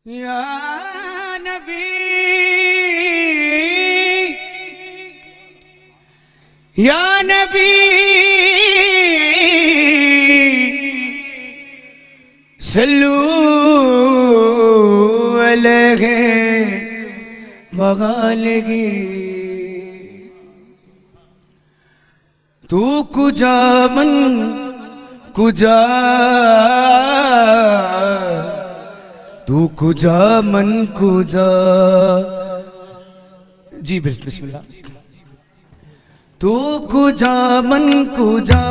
या नबी या नबी सल्लू अलैहि वआलिहि तू कुजा मन कुजा तू कुजा मन कुजा जी बिस्मिल्लाह तू कुजा मन कुजा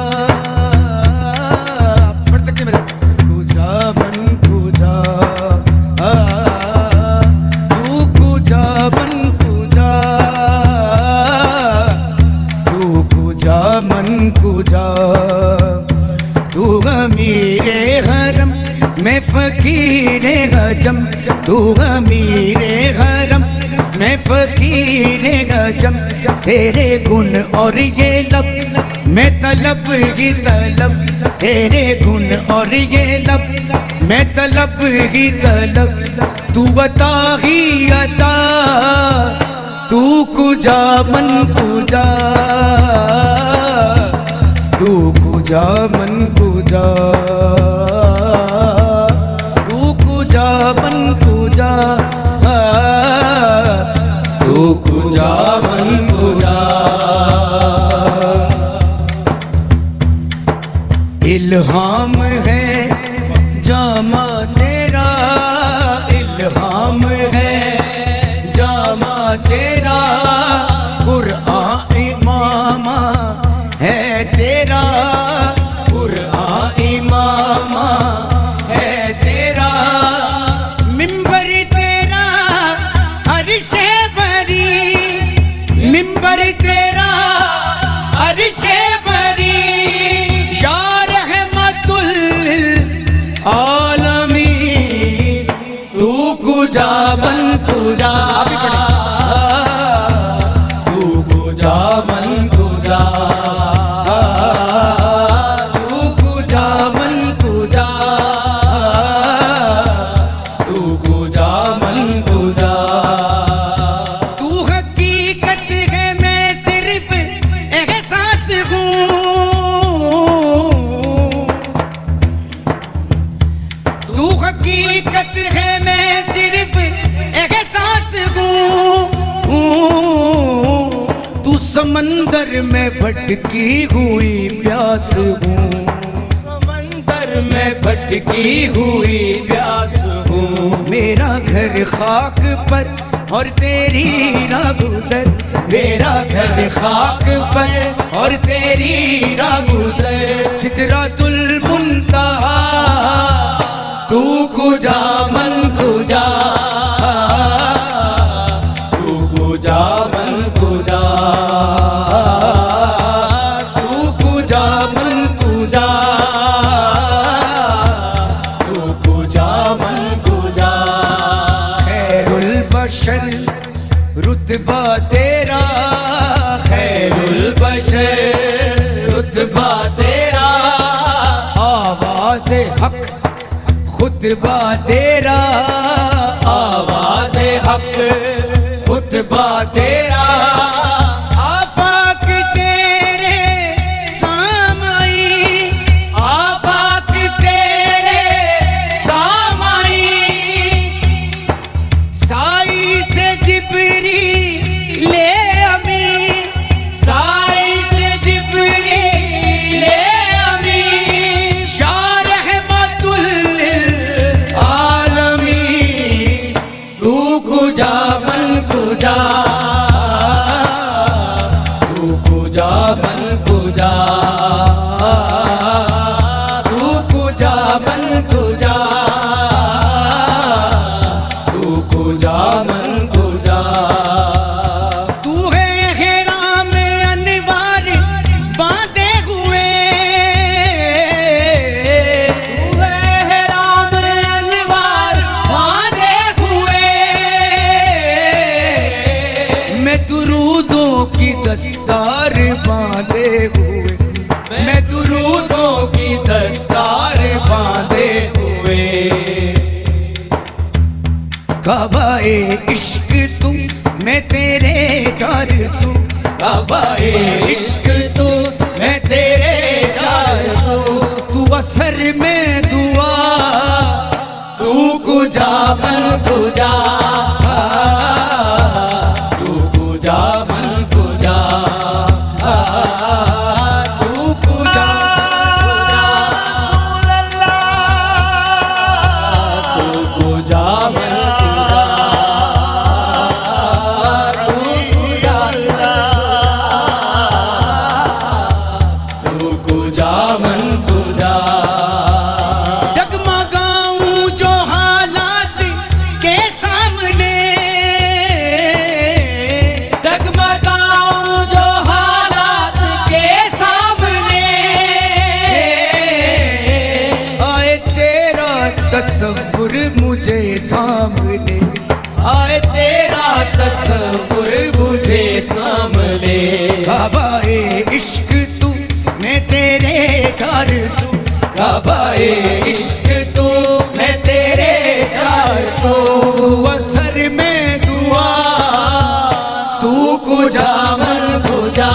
पढ़ सकते मेरे कुजा मन कुजा तू कुजा मन कुजा तू कुजा मन कुजा तू अमीरे हरम मैं फकीरे गजम तू अमीरे हरम मैं फकीरे गजम तेरे गुण और ये लब मैं तलब ही तलब तेरे गुण और ये लब मैं तलब ही तलब तू अता ही अता तू कुजा मन कुजा तू कुजा मन कुजा तू कुजा मन कुजा तू कुजा मन कुजा इल्हाम है जामा तेरा इल्हाम है जामा तेरा कुरआन इमामा है तेरा कुरआन इमामा है तेरा मिंबर तेरा अर्शे बरी मिंबर तेरा अर्शे बरी या रहमतुल आलमीन तू कुजा मन कुजा अभी पढ़े तू कुजा मन कुजा तू कुजा मन कुजा तू कुजा मन कुजा तू हकीकत है मैं सिर्फ एहसास हूँ तू हकीकत है मैं सिर्फ एहसास हूँ तू समंदर में भटकी हुई प्यास हूँ समंदर में भटकी हुई प्यास हूँ मेरा घर खाक पर और तेरी राह गुजर मेरा घर खाक पर और तेरी राह गुजर सिदरातुल मुंतहा तू कुजा मन कुजा तू कुजा मन कुजा तू कुजा मन कुजा तू कुजा मन कुजा खैरुल बशर रुतबा तेरा खैरुल बशर रुतबा तेरा आवाज़ हक खुतबा तेरा आवाज़ हक खुतबा तेरा आफाक तेरे सामाई आफाक तेरे सामाई साई से जिब्री ले अमी साई से जिब्री ले अमी या रहमतुल आलमीन काबाए इश्क तू मैं तेरे जारसू, काबाए इश्क तू मैं तेरे जारसू। तू असर में दुआ तू कुजा मन कुजा, तू कुजा मन कुजा, तू कुजा रसूल अल्लाह, तू कुजा मन तसव्वुर मुझे थाम ले, आए तेरा तसव्वुर मुझे थाम ले। काबाए इश्क तू मैं तेरे जारसू, काबाए इश्क तू मैं तेरे जारसू। तू असर में दुआ तू कुजा मन कुजा,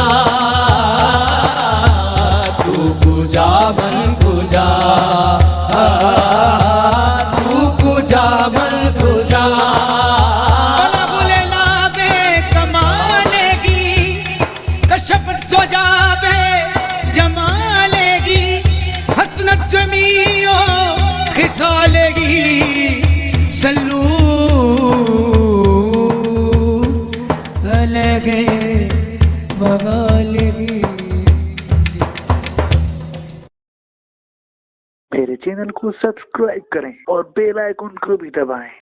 तू कुजा मन कुजा, मन तुझा बुले लागे कमालेगी, कशफ जो जाबे जमालेगी, हसनत जमीओ खिसालेगी, सल्लू अलगे बवालेगी। मेरे चैनल को सब्सक्राइब करें और बेल आइकन को भी दबाएं।